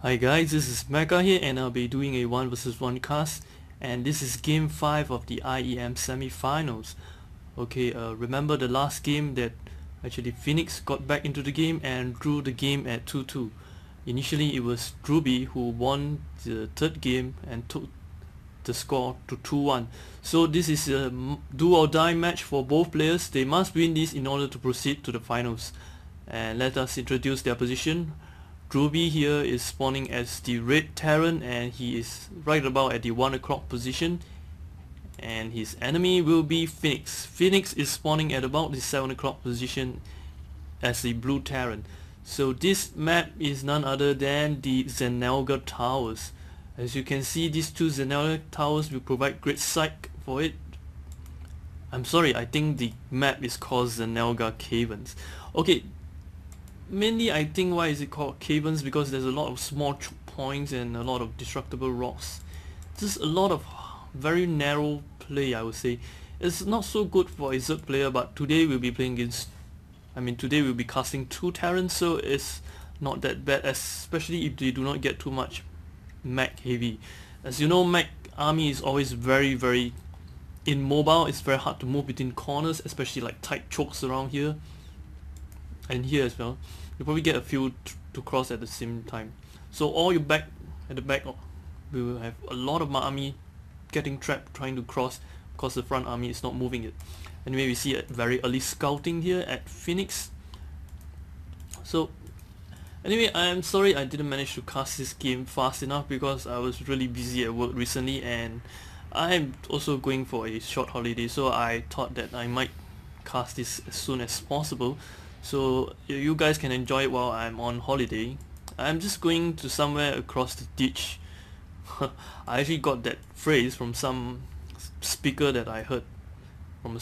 Hi guys, this is Mecha here and I'll be doing a 1 vs 1 cast, and this is game 5 of the IEM semi-finals. Okay, remember the last game that actually Fenix got back into the game and drew the game at 2-2. Initially it was drewbie who won the third game and took the score to 2-1. So this is a do or die match for both players. They must win this in order to proceed to the finals. And let us introduce their position. Drewbie here is spawning as the red Terran and he is right about at the 1 o'clock position, and his enemy will be Fenix. Fenix is spawning at about the 7 o'clock position as the blue Terran. So this map is none other than the Zenelga Towers. As you can see, these two Zenelga Towers will provide great sight for it. I'm sorry, I think the map is called Zenelga Caverns. Okay, mainly I think why is it called caverns, because there's a lot of small choke points and a lot of destructible rocks. Just a lot of very narrow play, I would say. It's not so good for a Zerg player, but today we'll be playing against, today we'll be casting 2 Terrans, so it's not that bad, especially if they do not get too much mech heavy. As you know, mech army is always very immobile. It's very hard to move between corners, especially like tight chokes around here and here as well. You probably get a few to cross at the same time. So all your back at the back, we will have a lot of my army getting trapped trying to cross because the front army is not moving it. Anyway, we see a very early scouting here at Fenix. So anyway, I'm sorry I didn't manage to cast this game fast enough because I was really busy at work recently, and I'm also going for a short holiday, so I thought that I might cast this as soon as possible so you guys can enjoy it while I'm on holiday. I'm just going to somewhere across the ditch. I actually got that phrase from some speaker that I heard from a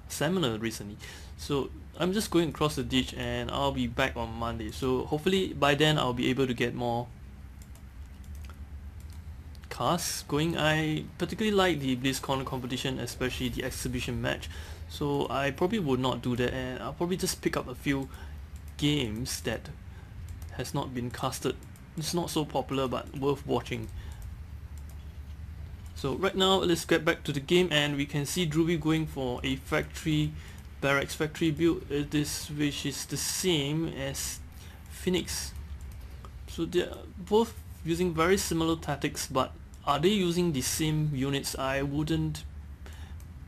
seminar recently. So I'm just going across the ditch and I'll be back on Monday. So hopefully by then I'll be able to get more casts going. I particularly like the BlizzCon competition, especially the exhibition match. So I probably would not do that, and I'll probably just pick up a few games that has not been casted. It's not so popular but worth watching. So right now let's get back to the game, and we can see drewbie going for a barracks factory build, which is the same as Fenix. So they're both using very similar tactics, but are they using the same units? I wouldn't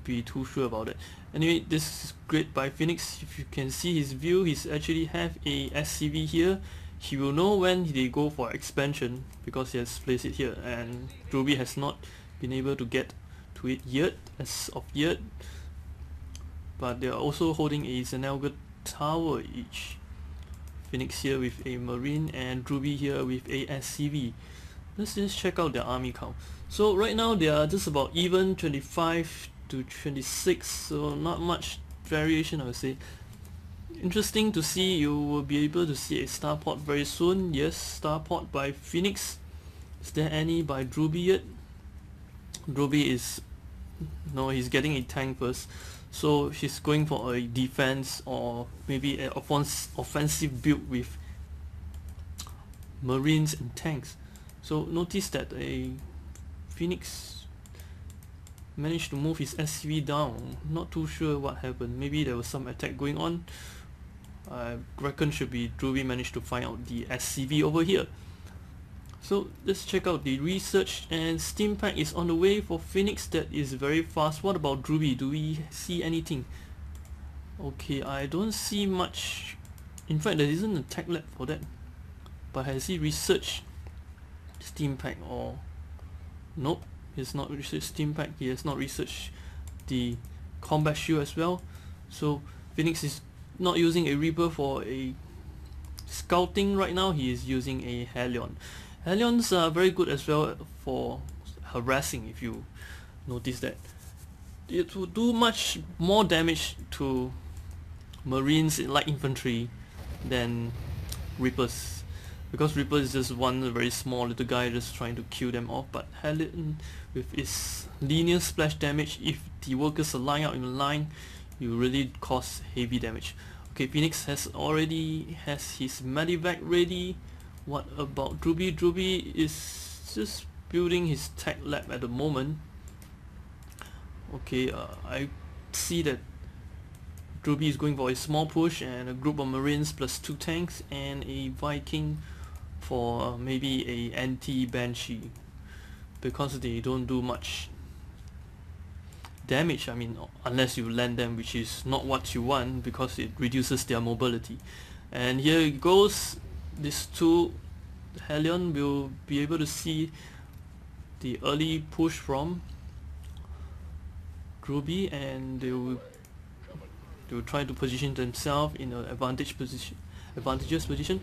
be too sure about it. Anyway, this is great by Fenix. If you can see his view, he's actually have a SCV here. He will know when they go for expansion because he has placed it here, and drewbie has not been able to get to it yet, as of yet. But they are also holding a Zenelga tower each. Fenix here with a marine and drewbie here with a SCV. Let's just check out their army count. So right now they are just about even, 25 to 26, so not much variation, I would say. Interesting to see. You will be able to see a starport very soon. Yes, starport by Fenix. Is there any by drewbie yet? Drewbie is, no, he's getting a tank first, so he's going for a defense or maybe an offensive build with marines and tanks. So notice that a Fenix managed to move his SCV down. Not too sure what happened. Maybe there was some attack going on. I reckon should be drewbie managed to find out the SCV over here. So let's check out the research, and steam pack is on the way for Fenix. That is very fast. What about drewbie? Do we see anything? Okay, I don't see much. In fact, there isn't a tech lab for that. But has he researched steam pack? Or nope, he's not researched steam pack. He has not researched the combat shield as well. So Fenix is not using a Reaper for a scouting right now. He is using a Hellion. Hellions are very good as well for harassing, if you notice that. It will do much more damage to marines in light infantry than Reapers, because Reaper is just one very small little guy just trying to kill them off. But Hellion with its linear splash damage, if the workers are lying out in a line, you really cause heavy damage. Okay, Fenix has his medivac ready. What about Drewbie? Drewbie is just building his tech lab at the moment. Okay, I see that Drewbie is going for a small push and a group of Marines plus 2 tanks and a Viking for maybe a anti-Banshee, because they don't do much damage, I mean, unless you land them, which is not what you want because it reduces their mobility. And here it goes. These two Hellion will be able to see the early push from Drewbie, and they will try to position themselves in an advantageous position.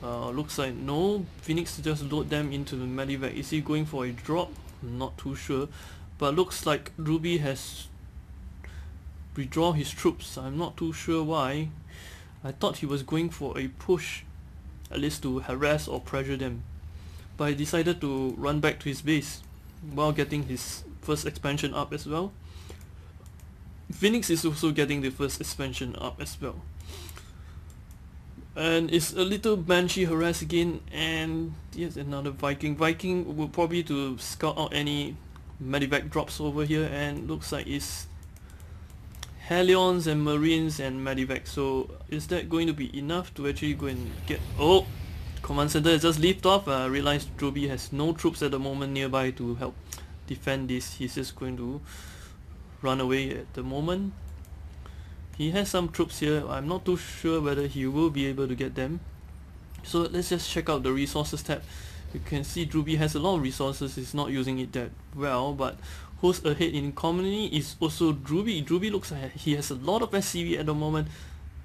Looks like no. Fenix just load them into the medevac. Is he going for a drop? Not too sure, but looks like Drewbie has withdrawn his troops. I'm not too sure why. I thought he was going for a push, at least to harass or pressure them, but he decided to run back to his base while getting his first expansion up as well. Fenix is also getting the first expansion up as well. And it's a little Banshee harass again, and yes, another Viking. Viking will probably to scout out any medevac drops over here, and looks like it's Hellions and Marines and medevac. So is that going to be enough to actually go and get... Oh! Command center has just leaped off. I realized Drewbie has no troops at the moment nearby to help defend this. He's just going to run away at the moment. He has some troops here. I'm not too sure whether he will be able to get them. So let's just check out the resources tab. You can see Drewbie has a lot of resources. He's not using it that well, but who's ahead in economy is also Drewbie. Drewbie looks like he has a lot of SCV at the moment.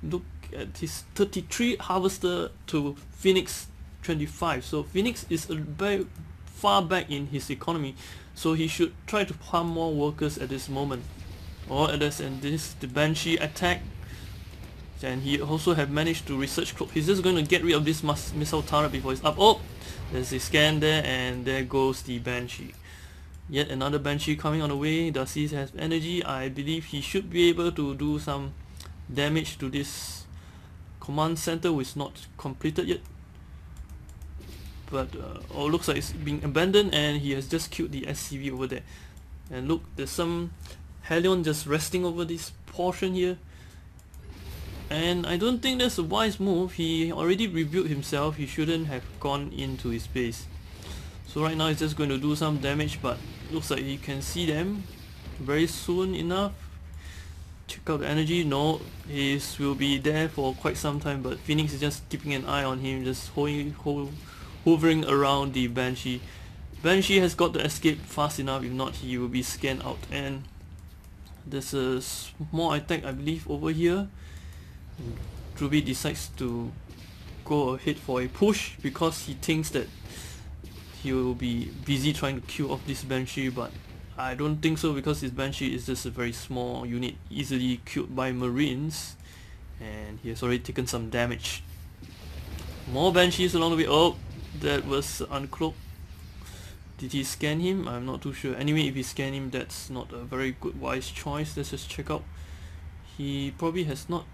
Look at his 33 harvester to Fenix 25. So Fenix is very far back in his economy, so he should try to farm more workers at this moment. Or at this, and this the Banshee attack, and he also have managed to research. He's just going to get rid of this missile turret before it's up. Oh, there's a scan there, and there goes the Banshee. Yet another Banshee coming on the way. Does he have energy? I believe he should be able to do some damage to this command center, which is not completed yet. But oh, looks like it's being abandoned, and he has just killed the SCV over there. And look, there's some Hellion just resting over this portion here, and I don't think that's a wise move. He already rebuilt himself. He shouldn't have gone into his base. So right now he's just going to do some damage, but looks like he can see them very soon enough. Check out the energy. No, he will be there for quite some time, but Fenix is just keeping an eye on him, just hovering around the Banshee. Banshee has got to escape fast enough, if not he will be scanned out. And there's a small attack, I believe, over here. Drewbie decides to go ahead for a push because he thinks that he will be busy trying to kill off this Banshee, but I don't think so, because this Banshee is just a very small unit, easily killed by Marines, and he has already taken some damage. More Banshees along the way. Oh, that was uncloaked. Did he scan him? I'm not too sure. Anyway, if he scanned him, that's not a very good wise choice. Let's just check out. He probably has not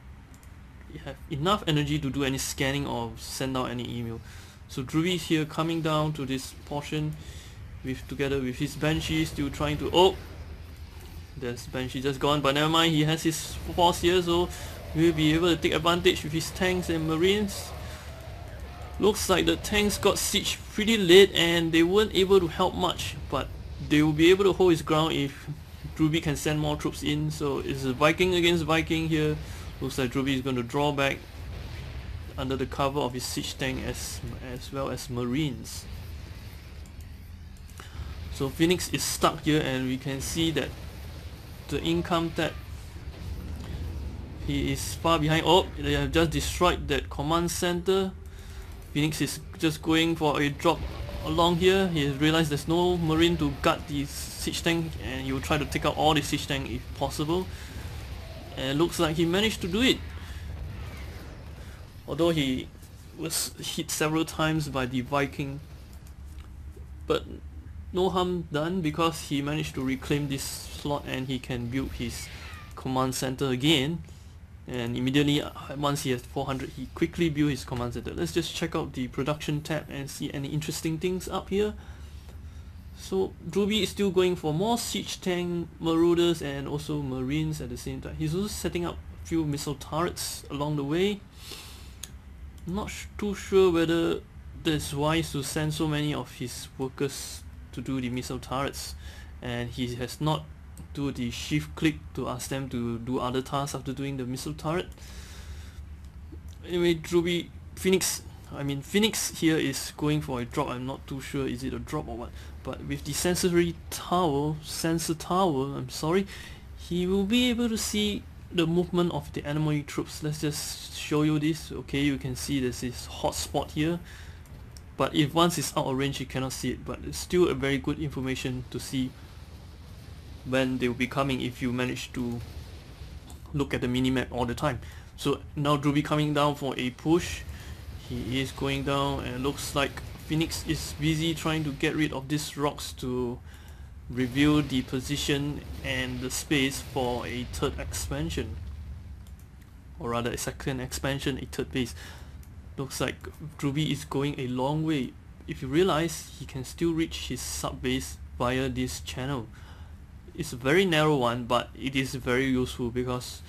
have enough energy to do any scanning or send out any email. So Drewbie is here coming down to this portion together with his Banshee, still trying to... Oh! There's Banshee just gone, but never mind, he has his force here, so we'll be able to take advantage with his tanks and Marines. Looks like the tanks got sieged pretty late and they weren't able to help much, but they will be able to hold his ground if Drewbie can send more troops in. So it's a Viking against Viking here. Looks like Drewbie is going to draw back under the cover of his siege tank as well as Marines. So Fenix is stuck here, and we can see that the income tab, he is far behind. Oh, they have just destroyed that command center. Fenix is just going for a drop along here. He has realized there's no Marine to guard the siege tank, and he will try to take out all the siege tank if possible. And looks like he managed to do it. Although he was hit several times by the Viking. But no harm done, because he managed to reclaim this slot and he can build his command center again. and immediately once he has 400 he quickly built his command center. Let's just check out the production tab and see any interesting things up here. So drewbie is still going for more siege tank, marauders and also marines at the same time. He's also setting up a few missile turrets along the way. I'm not too sure whether that's wise to send so many of his workers to do the missile turrets, and he has not do the shift click to ask them to do other tasks after doing the missile turret. Anyway, Fenix here is going for a drop. I'm not too sure is it a drop or what, but with the sensor tower, he will be able to see the movement of the enemy troops. Let's just show you this. Okay, you can see there's this hot spot here, but if once it's out of range you cannot see it, but it's still a very good information to see when they will be coming if you manage to look at the minimap all the time. So now drewbie coming down for a push. He is going down and looks like Fenix is busy trying to get rid of these rocks to reveal the position and the space for a third expansion, or rather a second expansion, a third base. Looks like drewbie is going a long way. If you realize, he can still reach his sub base via this channel. It's a very narrow one, but it is very useful because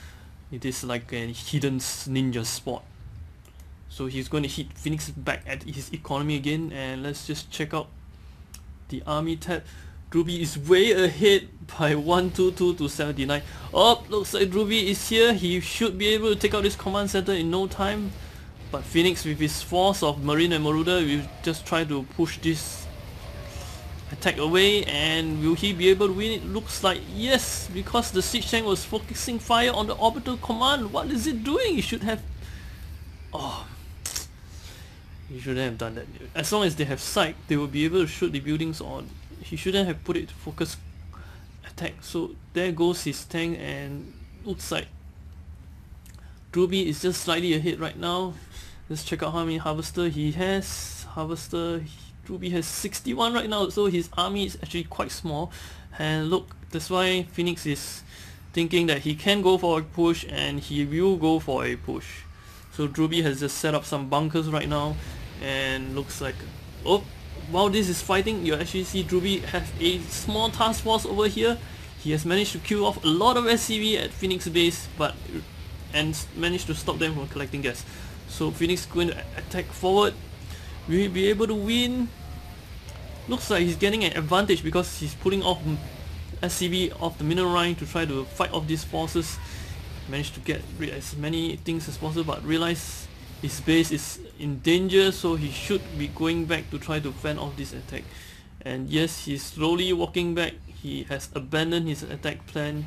it is like a hidden ninja spot. So he's going to hit Fenix back at his economy again, and let's just check out the army tab. Drewbie is way ahead by 122 to 79. Oh, looks like drewbie is here. He should be able to take out this command center in no time, but Fenix with his force of marine and marauder will just try to push this attack away. And will he be able to win? It looks like yes, because the siege tank was focusing fire on the orbital command. What is it doing? He should have... oh, he shouldn't have done that. As long as they have sight, they will be able to shoot the buildings on. He shouldn't have put it to focus attack. So there goes his tank, and looks like drewbie is just slightly ahead right now. Let's check out how many harvester he has. Drewbie has 61 right now, so his army is actually quite small. And look, that's why Fenix is thinking that he can go for a push, and he will go for a push. So drewbie has just set up some bunkers right now, and looks like, oh, while this is fighting, you actually see drewbie has a small task force over here. He has managed to kill off a lot of SCV at Fenix base, and managed to stop them from collecting gas. So Fenix is going to attack forward. Will he be able to win? Looks like he's getting an advantage because he's pulling off SCV off the mineral line to try to fight off these forces. Managed to get rid of as many things as possible, but realize his base is in danger, so he should be going back to try to fend off this attack. And yes, he's slowly walking back. He has abandoned his attack plan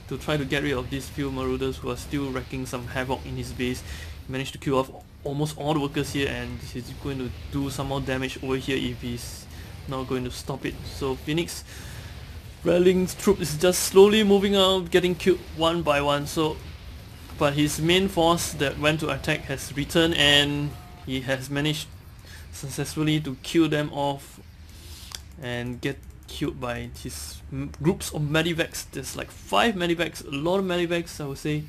to try to get rid of these few marauders who are still wreaking some havoc in his base. He managed to kill off almost all the workers here, and he's going to do some more damage over here if he's not going to stop it. So Fenix rallying troops is just slowly moving out, getting killed one by one. So, but his main force that went to attack has returned, and he has managed successfully to kill them off and get killed by his groups of medivacs. There's like 5 medivacs, a lot of medivacs I would say.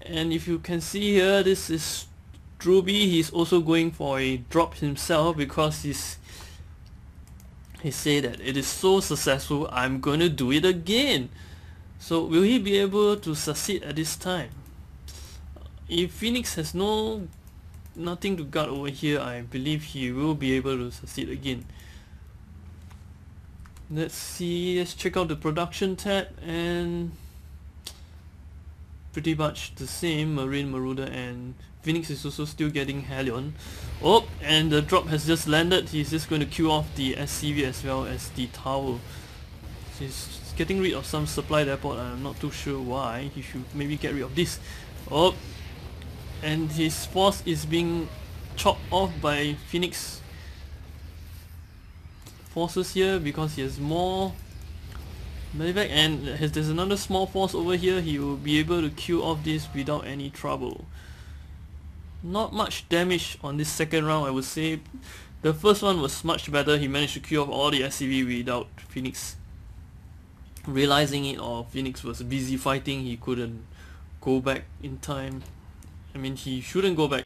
And if you can see here, this is drewbie. He's also going for a drop himself because he said that it is so successful, I'm gonna do it again. So will he be able to succeed at this time? If Fenix has nothing to guard over here, I believe he will be able to succeed again. Let's see, let's check out the production tab, and pretty much the same. Marine, Marauder, and Fenix is also still getting Hellion. Oh, and the drop has just landed. He's just going to kill off the SCV as well as the tower. He's getting rid of some supply depot. I'm not too sure why. He should maybe get rid of this. Oh, and his force is being chopped off by Fenix forces here because he has more medevac, and there's another small force over here. He will be able to kill off this without any trouble. Not much damage on this second round, I would say. The first one was much better. He managed to kill off all the SCV without Fenix realizing it, or Fenix was busy fighting. He couldn't go back in time. I mean, he shouldn't go back